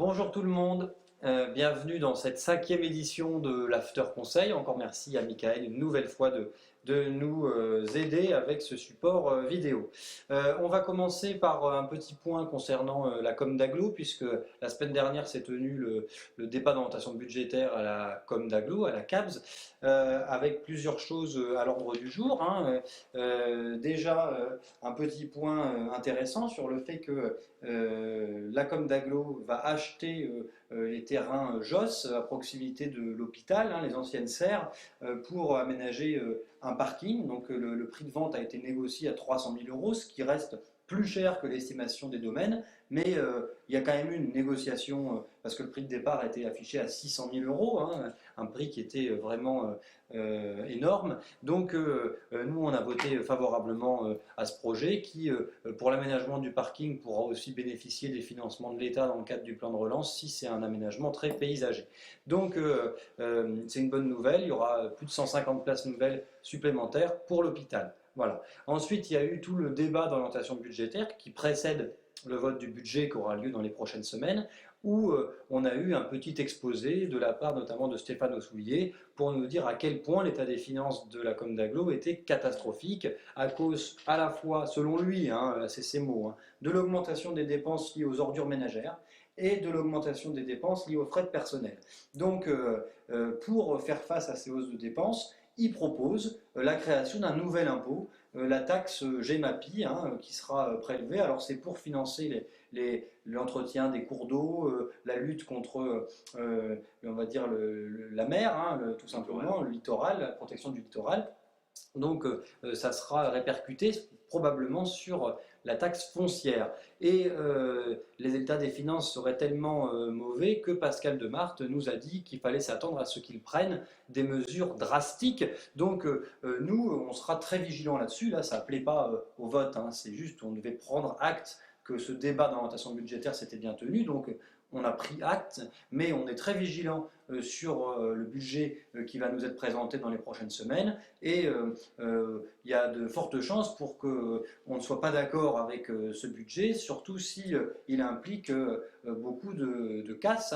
Bonjour tout le monde, bienvenue dans cette 5e édition de l'After Conseil. Encore merci à Michael une nouvelle fois de nous aider avec ce support vidéo. On va commencer par un petit point concernant la com d'Aglo, puisque la semaine dernière s'est tenu le débat d'orientation budgétaire à la com d'Aglo, à la CABS, avec plusieurs choses à l'ordre du jour. Déjà, un petit point intéressant sur le fait que la com d'Aglo va acheter les terrains JOS à proximité de l'hôpital, les anciennes serres, pour aménager un parking. Donc le prix de vente a été négocié à 300 000 euros, ce qui reste plus cher que l'estimation des domaines, mais il y a quand même eu une négociation, parce que le prix de départ a été affiché à 600 000 euros, un prix qui était vraiment énorme. Donc nous, on a voté favorablement à ce projet qui, pour l'aménagement du parking, pourra aussi bénéficier des financements de l'État dans le cadre du plan de relance si c'est un aménagement très paysager. Donc c'est une bonne nouvelle, il y aura plus de 150 places nouvelles supplémentaires pour l'hôpital. Voilà. Ensuite, il y a eu tout le débat d'orientation budgétaire qui précède le vote du budget qui aura lieu dans les prochaines semaines, où on a eu un petit exposé de la part notamment de Stéphane Ossoulier pour nous dire à quel point l'état des finances de la com d'Aglo était catastrophique, à cause à la fois, selon lui, c'est ses mots, de l'augmentation des dépenses liées aux ordures ménagères et de l'augmentation des dépenses liées aux frais de personnel. Donc, pour faire face à ces hausses de dépenses, il propose la création d'un nouvel impôt, la taxe GEMAPI, qui sera prélevée. Alors c'est pour financer l'entretien des cours d'eau, la lutte contre, on va dire, la mer, tout simplement, le littoral, la protection du littoral. Donc ça sera répercuté probablement sur la taxe foncière. Et les états des finances seraient tellement mauvais que Pascal Demarthe nous a dit qu'il fallait s'attendre à ce qu'ils prennent des mesures drastiques. Donc nous, on sera très vigilants là-dessus. Là, ça n'appelait pas au vote, c'est juste on devait prendre acte que ce débat d'orientation budgétaire s'était bien tenu. Donc on a pris acte, mais on est très vigilant sur le budget qui va nous être présenté dans les prochaines semaines. Et il y a de fortes chances pour qu'on ne soit pas d'accord avec ce budget, surtout si il implique beaucoup de casse,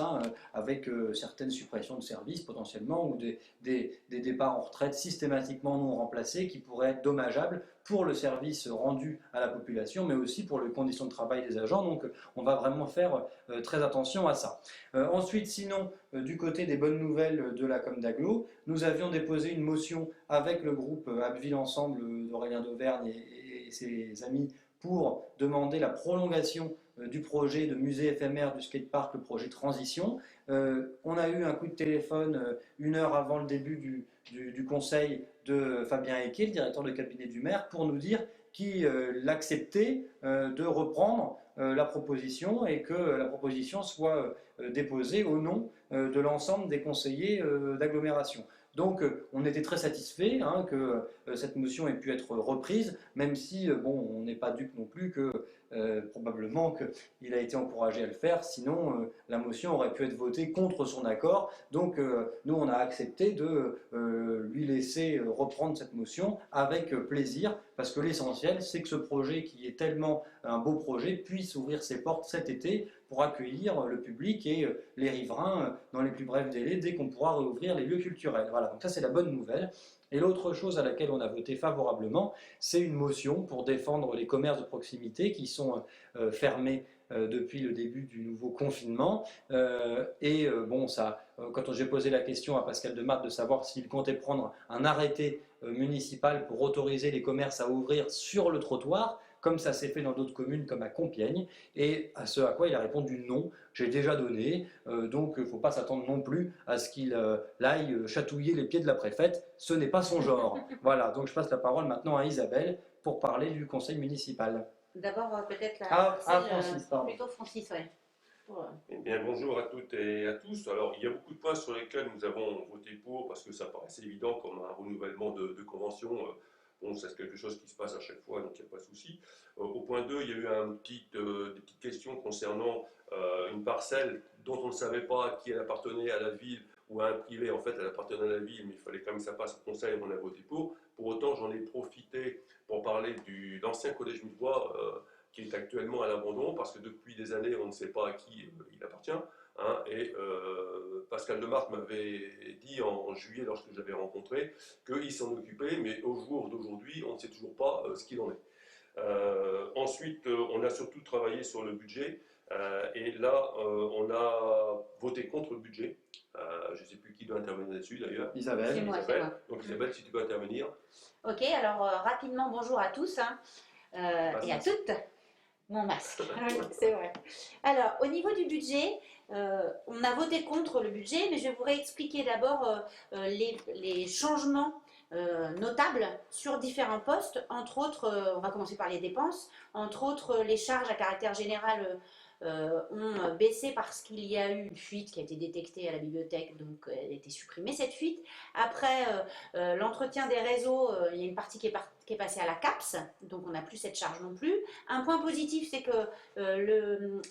avec certaines suppressions de services potentiellement, ou des départs en retraite systématiquement non remplacés qui pourraient être dommageables pour le service rendu à la population, mais aussi pour les conditions de travail des agents. Donc on va vraiment faire très attention à ça. Ensuite, sinon, du côté des bonnes nouvelles de la com d'Aglo, nous avions déposé une motion avec le groupe Abbeville Ensemble d'Aurélien Dauvergne et ses amis pour demander la prolongation du projet de musée éphémère du skatepark, le projet Transition. On a eu un coup de téléphone 1 heure avant le début du conseil de Fabien Héquet, le directeur de cabinet du maire, pour nous dire qu'il acceptait de reprendre la proposition et que la proposition soit déposée au nom de l'ensemble des conseillers d'agglomération. Donc on était très satisfait que cette motion ait pu être reprise, même si on n'est pas dupe non plus que probablement qu'il a été encouragé à le faire, sinon la motion aurait pu être votée contre son accord. Donc nous on a accepté de lui laisser reprendre cette motion avec plaisir, parce que l'essentiel c'est que ce projet qui est tellement un beau projet puisse ouvrir ses portes cet été pour accueillir le public et les riverains dans les plus brefs délais dès qu'on pourra rouvrir les lieux culturels. Voilà, donc ça c'est la bonne nouvelle. Et l'autre chose à laquelle on a voté favorablement, c'est une motion pour défendre les commerces de proximité qui sont fermés depuis le début du nouveau confinement. Quand j'ai posé la question à Pascal Demarthe de savoir s'il comptait prendre un arrêté municipal pour autoriser les commerces à ouvrir sur le trottoir, comme ça s'est fait dans d'autres communes comme à Compiègne, et à ce à quoi il a répondu non, j'ai déjà donné, donc il ne faut pas s'attendre non plus à ce qu'il aille chatouiller les pieds de la préfète, ce n'est pas son genre. Voilà, donc je passe la parole maintenant à Isabelle pour parler du conseil municipal. D'abord, peut-être Francis, pardon. plutôt Francis, ouais. Eh bien, bonjour à toutes et à tous. Alors, il y a beaucoup de points sur lesquels nous avons voté pour parce que ça paraissait évident comme un renouvellement de convention. Bon, c'est quelque chose qui se passe à chaque fois, donc il n'y a pas de souci. Au point 2, il y a eu des petites questions concernant une parcelle dont on ne savait pas à qui elle appartenait, à la ville ou à un privé. En fait, elle appartenait à la ville, mais il fallait quand même que ça passe au conseil, on a voté pour. Pour autant, j'en ai profité pour parler de l'ancien collège Millevoye, qui est actuellement à l'abandon, parce que depuis des années, on ne sait pas à qui il appartient. hein, et Pascal Demarque m'avait dit en juillet, lorsque j'avais rencontré, qu'il s'en occupait, mais au jour d'aujourd'hui, on ne sait toujours pas ce qu'il en est. Ensuite, on a surtout travaillé sur le budget, et là, on a voté contre le budget. Je ne sais plus qui doit intervenir là-dessus d'ailleurs. Isabelle. C'est moi. Donc Isabelle, si tu peux intervenir. Ok, alors rapidement, bonjour à tous hein, et à toutes. Mon masque, oui, c'est vrai. Alors, au niveau du budget, on a voté contre le budget, mais je voudrais expliquer d'abord les changements notables sur différents postes. Entre autres, on va commencer par les dépenses. Entre autres, les charges à caractère général ont baissé parce qu'il y a eu une fuite qui a été détectée à la bibliothèque, donc elle a été supprimée cette fuite. Après, l'entretien des réseaux, il y a une partie qui est passée à la CAPS, donc on n'a plus cette charge non plus. Un point positif, c'est que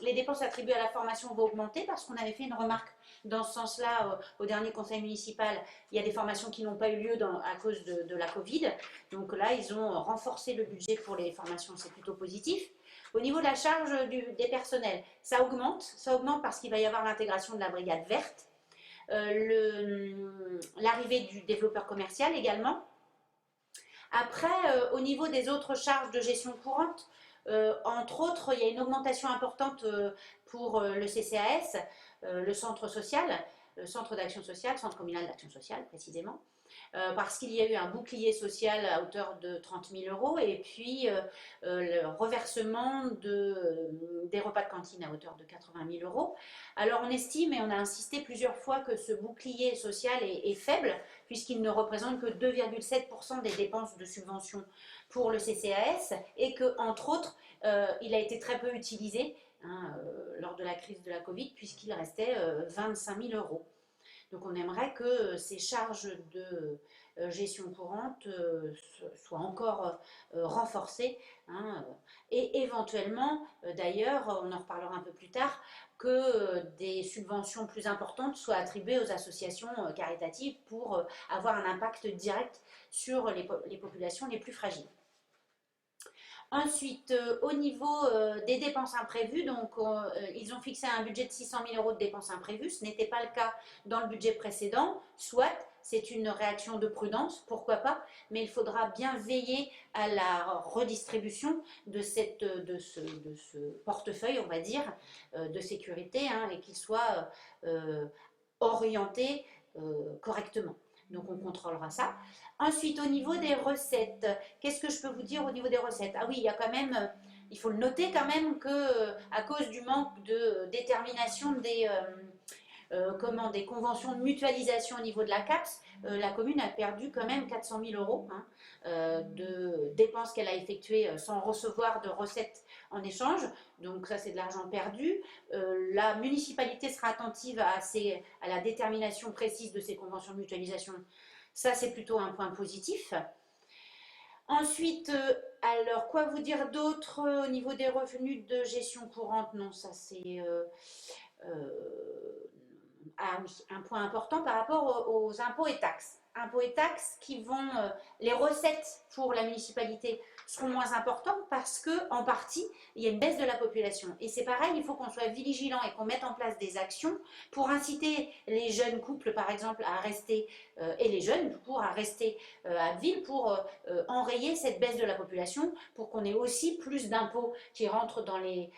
les dépenses attribuées à la formation vont augmenter parce qu'on avait fait une remarque dans ce sens-là au dernier conseil municipal. Il y a des formations qui n'ont pas eu lieu à cause de la Covid, donc là ils ont renforcé le budget pour les formations, c'est plutôt positif. Au niveau de la charge des personnels, ça augmente parce qu'il va y avoir l'intégration de la brigade verte, l'arrivée du développeur commercial également. Après, au niveau des autres charges de gestion courante, entre autres, il y a une augmentation importante pour le CCAS, le centre social, le centre d'action sociale, centre communal d'action sociale précisément, parce qu'il y a eu un bouclier social à hauteur de 30 000 € et puis le reversement des repas de cantine à hauteur de 80 000 €. Alors on estime, et on a insisté plusieurs fois, que ce bouclier social est faible, puisqu'il ne représente que 2,7% des dépenses de subvention pour le CCAS, et que, entre autres, il a été très peu utilisé lors de la crise de la Covid, puisqu'il restait 25 000 €. Donc on aimerait que ces charges de gestion courante soient encore renforcées, et éventuellement, d'ailleurs, on en reparlera un peu plus tard, que des subventions plus importantes soient attribuées aux associations caritatives pour avoir un impact direct sur les populations les plus fragiles. Ensuite, au niveau des dépenses imprévues, donc ils ont fixé un budget de 600 000 € de dépenses imprévues. Ce n'était pas le cas dans le budget précédent. Soit, c'est une réaction de prudence, pourquoi pas, mais il faudra bien veiller à la redistribution de ce portefeuille, on va dire, de sécurité, et qu'il soit orienté correctement. Donc on contrôlera ça. Ensuite, au niveau des recettes, qu'est-ce que je peux vous dire au niveau des recettes? Ah oui, il y a quand même, il faut le noter quand même que à cause du manque de détermination des conventions de mutualisation au niveau de la CAPS, la commune a perdu quand même 400 000 € de dépenses qu'elle a effectuées sans recevoir de recettes en échange. Donc ça, c'est de l'argent perdu. La municipalité sera attentive à la détermination précise de ces conventions de mutualisation. Ça, c'est plutôt un point positif. Ensuite, alors, quoi vous dire d'autre au niveau des revenus de gestion courante? Non, ça c'est un point important par rapport aux impôts et taxes. Impôts et taxes qui vont, les recettes pour la municipalité seront moins importantes parce que, en partie, il y a une baisse de la population. Et c'est pareil, il faut qu'on soit vigilant et qu'on mette en place des actions pour inciter les jeunes couples, par exemple, à rester, et les jeunes, du coup, à rester à ville pour enrayer cette baisse de la population, pour qu'on ait aussi plus d'impôts qui rentrent dans les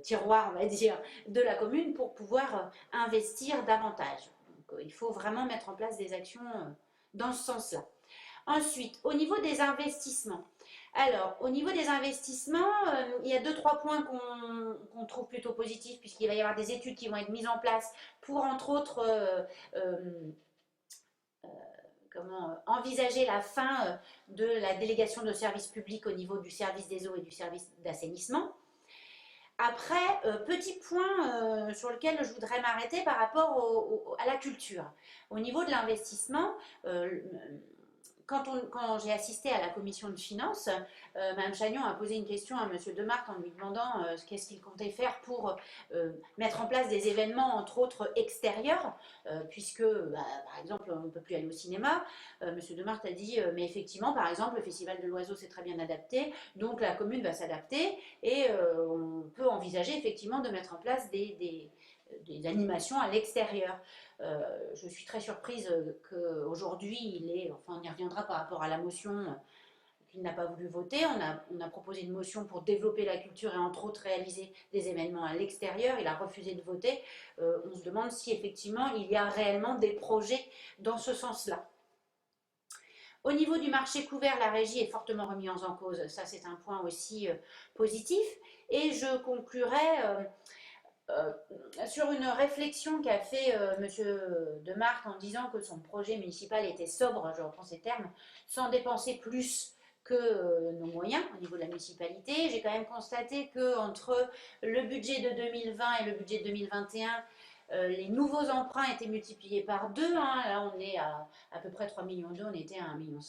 tiroirs, on va dire, de la commune pour pouvoir investir davantage. Donc, il faut vraiment mettre en place des actions dans ce sens-là. Ensuite, au niveau des investissements. Alors, au niveau des investissements, il y a 2-3 points qu'on trouve plutôt positifs, puisqu'il va y avoir des études qui vont être mises en place pour, entre autres, envisager la fin de la délégation de services publics au niveau du service des eaux et du service d'assainissement. Après, petit point sur lequel je voudrais m'arrêter par rapport à la culture. Au niveau de l'investissement, quand j'ai assisté à la commission de finances, Mme Chagnon a posé une question à M. Demarthe en lui demandant qu'est-ce qu'il comptait faire pour mettre en place des événements, entre autres extérieurs, puisque, par exemple, on ne peut plus aller au cinéma. M. Demarthe a dit, mais effectivement, par exemple, le Festival de l'Oiseau s'est très bien adapté, donc la commune va s'adapter et on peut envisager effectivement de mettre en place des animations à l'extérieur. Je suis très surprise qu'aujourd'hui, enfin on y reviendra par rapport à la motion qu'il n'a pas voulu voter. On a proposé une motion pour développer la culture et entre autres réaliser des événements à l'extérieur. Il a refusé de voter. On se demande si effectivement il y a réellement des projets dans ce sens-là. Au niveau du marché couvert, la régie est fortement remise en cause. Ça, c'est un point aussi positif. Et je conclurai sur une réflexion qu'a fait M. Demarthe en disant que son projet municipal était sobre, je reprends ces termes, sans dépenser plus que nos moyens au niveau de la municipalité. J'ai quand même constaté qu'entre le budget de 2020 et le budget de 2021, les nouveaux emprunts étaient multipliés par 2. Là, on est à peu près 3,2 millions, on était à 1,5 million.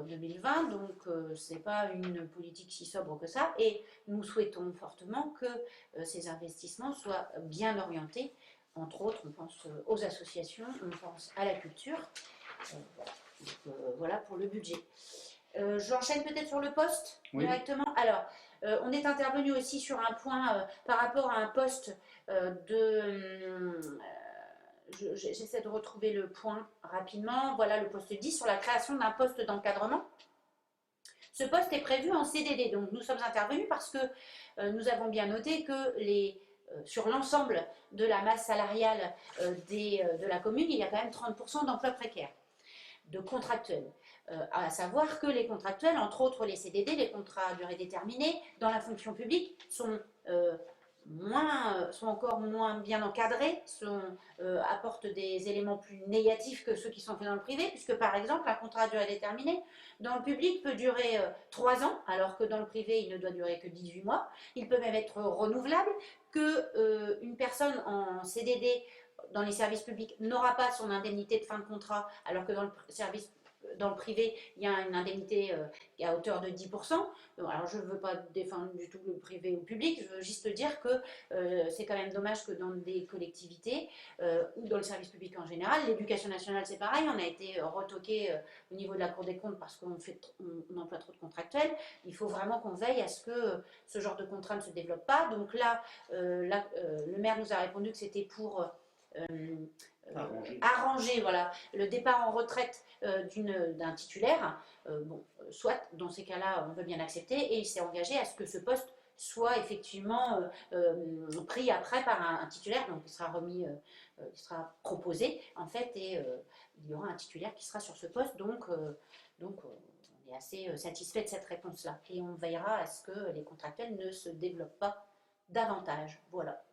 2020, donc ce n'est pas une politique si sobre que ça, et nous souhaitons fortement que ces investissements soient bien orientés, entre autres on pense aux associations, on pense à la culture, voilà. Donc, voilà pour le budget. J'enchaîne peut-être sur le poste directement. Alors, on est intervenu aussi sur un point par rapport à un poste j'essaie de retrouver le point rapidement. Voilà le poste 10 sur la création d'un poste d'encadrement. Ce poste est prévu en CDD. Donc nous sommes intervenus parce que nous avons bien noté que sur l'ensemble de la masse salariale de la commune, il y a quand même 30% d'emplois précaires, de contractuels. À savoir que les contractuels, entre autres les CDD, les contrats à durée déterminée, dans la fonction publique, sont encore moins bien encadrés, apportent des éléments plus négatifs que ceux qui sont faits dans le privé, puisque par exemple un contrat à durée déterminée dans le public peut durer 3 ans, alors que dans le privé il ne doit durer que 18 mois, il peut même être renouvelable, qu'une personne en CDD dans les services publics n'aura pas son indemnité de fin de contrat, alors que dans le privé, il y a une indemnité à hauteur de 10%. Alors, je ne veux pas défendre du tout le privé ou le public, je veux juste dire que c'est quand même dommage que dans des collectivités ou dans le service public en général, l'éducation nationale c'est pareil, on a été retoqué au niveau de la Cour des comptes parce qu'on emploie trop de contractuels. Il faut vraiment qu'on veille à ce que ce genre de contrat ne se développe pas. Donc là, le maire nous a répondu que c'était pour arranger voilà, le départ en retraite d'un titulaire. Soit dans ces cas-là, on veut bien l'accepter et il s'est engagé à ce que ce poste soit effectivement pris après par un titulaire, donc il sera remis, il sera proposé en fait et il y aura un titulaire qui sera sur ce poste, donc on est assez satisfait de cette réponse-là et on veillera à ce que les contractuels ne se développent pas davantage. Voilà.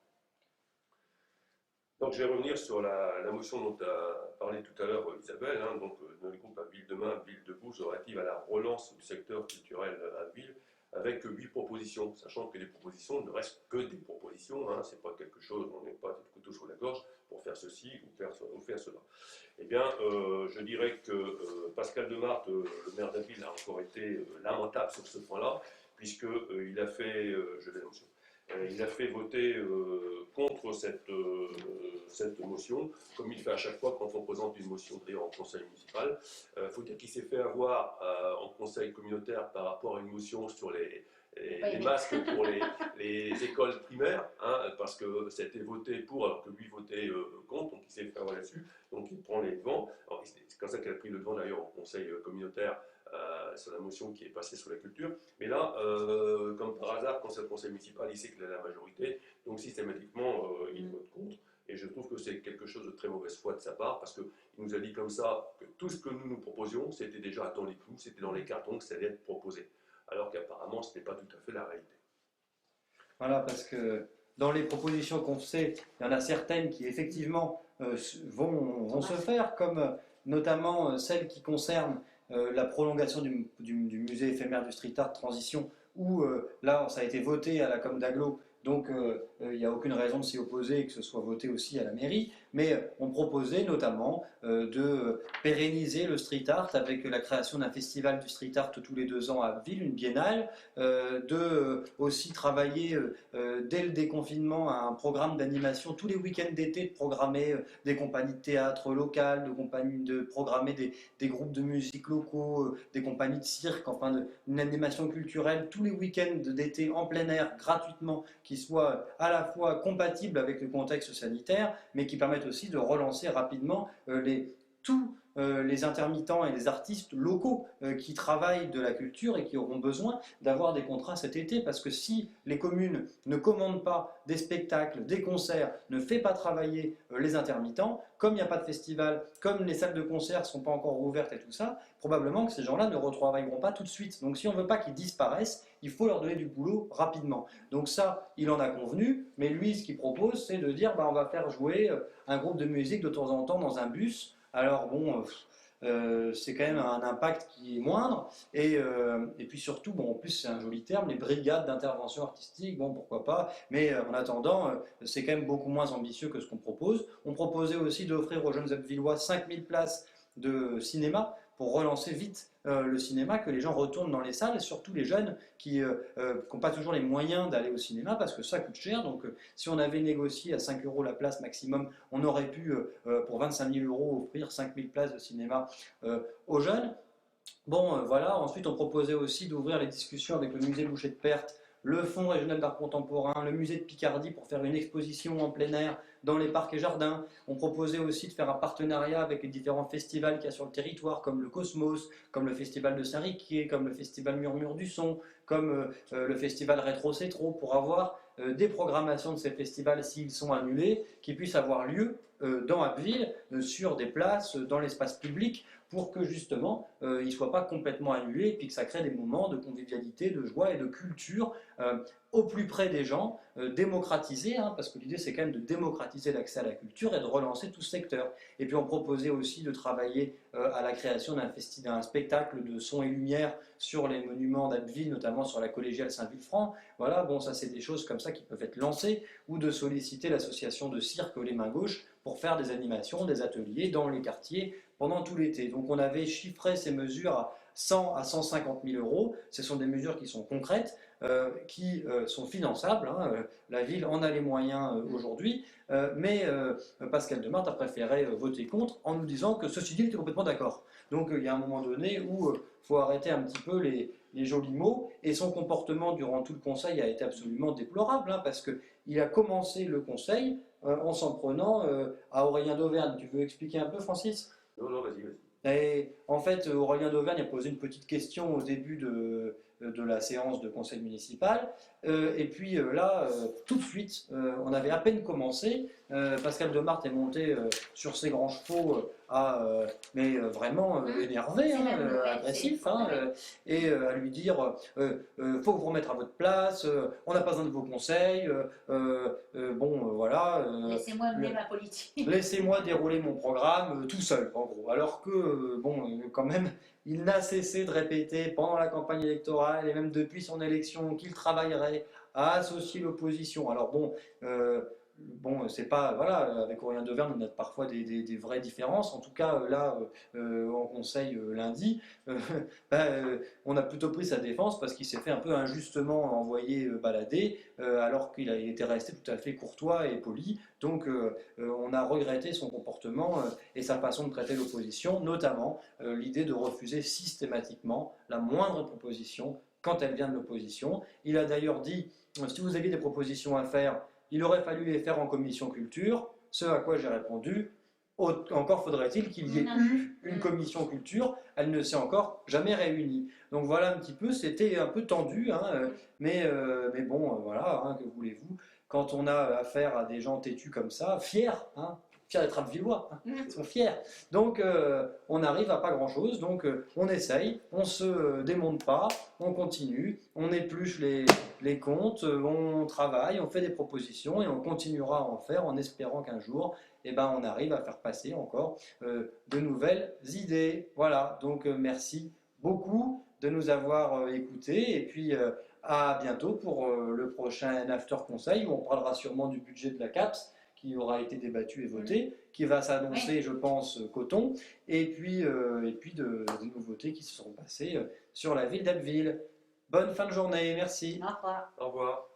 Donc je vais revenir sur la motion dont a parlé tout à l'heure Isabelle, donc dans le groupe À Ville Demain, Ville Debout, relative à la relance du secteur culturel à Ville, avec 8 propositions, sachant que les propositions ne restent que des propositions, c'est pas quelque chose, on n'est pas des couteaux sur la gorge pour faire ceci ou faire cela. Eh bien, je dirais que Pascal Demarthe, le maire d'Aville, a encore été lamentable sur ce point-là, puisqu'il a fait, il a fait voter contre cette motion, comme il fait à chaque fois quand on présente une motion en conseil municipal. Il faut dire qu'il s'est fait avoir en conseil communautaire par rapport à une motion sur les masques pour les écoles primaires, parce que c'était voté pour alors que lui votait contre, donc il s'est fait avoir là-dessus, donc il prend les devants. C'est comme ça qu'il a pris le devant d'ailleurs au conseil communautaire sur la motion qui est passée sur la culture. Mais là, comme par hasard, quand c'est le conseil municipal, il sait qu'il a la majorité, donc systématiquement, il vote contre. Et je trouve que c'est quelque chose de très mauvaise foi de sa part, parce qu'il nous a dit comme ça que tout ce que nous proposions, c'était déjà dans les clous, c'était dans les cartons que ça allait être proposé. Alors qu'apparemment, ce n'est pas tout à fait la réalité. Voilà, parce que dans les propositions qu'on fait, il y en a certaines qui effectivement vont se faire, comme notamment celles qui concernent la prolongation du musée éphémère du street art transition, où là ça a été voté à la com d'Aglo, donc il n'y a aucune raison de s'y opposer et que ce soit voté aussi à la mairie, mais on proposait notamment de pérenniser le street art avec la création d'un festival du street art tous les 2 ans à Abbeville, une biennale, de aussi travailler dès le déconfinement à un programme d'animation tous les week-ends d'été, de programmer des compagnies de théâtre locales, de programmer des groupes de musique locaux, des compagnies de cirque, enfin une animation culturelle tous les week-ends d'été en plein air gratuitement, qui soit à la fois compatible avec le contexte sanitaire, mais qui permettent aussi de relancer rapidement tous les intermittents et les artistes locaux qui travaillent de la culture et qui auront besoin d'avoir des contrats cet été, parce que si les communes ne commandent pas des spectacles, des concerts, ne fait pas travailler les intermittents, comme il n'y a pas de festival, comme les salles de concert ne sont pas encore ouvertes et tout ça, probablement que ces gens-là ne retravailleront pas tout de suite. Donc si on ne veut pas qu'ils disparaissent, il faut leur donner du boulot rapidement. Donc ça, il en a convenu, mais lui, ce qu'il propose, c'est de dire on va faire jouer un groupe de musique de temps en temps dans un bus. Alors bon, c'est quand même un impact qui est moindre, et puis surtout, en plus c'est un joli terme, les brigades d'intervention artistique, bon pourquoi pas, mais en attendant, c'est quand même beaucoup moins ambitieux que ce qu'on propose. On proposait aussi d'offrir aux jeunes Abbvillois 5000 places de cinéma pour relancer vite le cinéma, que les gens retournent dans les salles, et surtout les jeunes qui n'ont pas toujours les moyens d'aller au cinéma parce que ça coûte cher. Donc si on avait négocié à 5 € la place maximum, on aurait pu pour 25 000 € offrir 5 000 places de cinéma aux jeunes. Bon, voilà. Ensuite, on proposait aussi d'ouvrir les discussions avec le musée Boucher de Perthes, le Fonds régional d'art contemporain, le musée de Picardie pour faire une exposition en plein air dans les parcs et jardins. On proposait aussi de faire un partenariat avec les différents festivals qu'il y a sur le territoire, comme le Cosmos, comme le festival de Saint-Riquier, comme le festival Murmure du Son, comme le festival Rétro C'est Trop, pour avoir des programmations de ces festivals, s'ils sont annulés, qui puissent avoir lieu dans Abbeville, sur des places, dans l'espace public, pour que justement ils ne soient pas complètement annulés, et puis que ça crée des moments de convivialité, de joie et de culture au plus près des gens, démocratisés, parce que l'idée c'est quand même de démocratiser l'accès à la culture et de relancer tout ce secteur. Et puis on proposait aussi de travailler à la création d'un spectacle de son et lumière sur les monuments d'Abbeville, notamment sur la collégiale Saint-Vulfranc. Voilà, bon, ça c'est des choses comme ça qui peuvent être lancées, ou de solliciter l'association de cirque Les Mains Gauches pour faire des animations, des ateliers dans les quartiers pendant tout l'été. Donc on avait chiffré ces mesures à 100 à 150 000 €. Ce sont des mesures qui sont concrètes, qui sont finançables. La ville en a les moyens aujourd'hui, mais Pascal Demart a préféré voter contre en nous disant que ceci dit, il était complètement d'accord. Donc il y a un moment donné où il faut arrêter un petit peu les jolis mots, et son comportement durant tout le conseil a été absolument déplorable, parce qu'il a commencé le conseil en s'en prenant à Aurélien d'Auvergne. Tu veux expliquer un peu, Francis ? Non, vas-y, vas-y. Et en fait, Aurélien d'Auvergne a posé une petite question au début de la séance de conseil municipal, et puis là, tout de suite, on avait à peine commencé, Pascal Demart est monté sur ses grands chevaux, mais vraiment énervé, agressif, et à lui dire faut vous remettre à votre place, on n'a pas besoin de vos conseils, voilà. Laissez-moi mener ma politique. Laissez-moi dérouler mon programme tout seul, en gros. Alors que, quand même, il n'a cessé de répéter pendant la campagne électorale et même depuis son élection qu'il travaillerait à associer l'opposition. Alors c'est pas, voilà, avec Aurélien d'Auvergne, on a parfois des vraies différences. En tout cas, là, en conseil lundi, on a plutôt pris sa défense parce qu'il s'est fait un peu injustement envoyer balader, alors qu'il était resté tout à fait courtois et poli. Donc, on a regretté son comportement et sa façon de traiter l'opposition, notamment l'idée de refuser systématiquement la moindre proposition quand elle vient de l'opposition. Il a d'ailleurs dit, si vous aviez des propositions à faire, il aurait fallu les faire en commission culture, ce à quoi j'ai répondu, encore faudrait-il qu'il y ait eu une commission culture, elle ne s'est encore jamais réunie. Donc voilà un petit peu, c'était un peu tendu, mais bon, voilà, que voulez-vous, quand on a affaire à des gens têtus comme ça, fiers d'être Abbvillois, ils sont fiers. Donc on n'arrive à pas grand-chose, donc on essaye, on se démonte pas, on continue, on épluche les comptes, on travaille, on fait des propositions et on continuera à en faire en espérant qu'un jour, on arrive à faire passer encore de nouvelles idées. Voilà, donc merci beaucoup de nous avoir écoutés, et puis à bientôt pour le prochain After Conseil où on parlera sûrement du budget de la CAPS qui aura été débattu et voté, qui va s'annoncer, je pense, coton, et puis des nouveautés qui se sont passées sur la ville d'Abbeville. Bonne fin de journée, merci. Au revoir. Au revoir.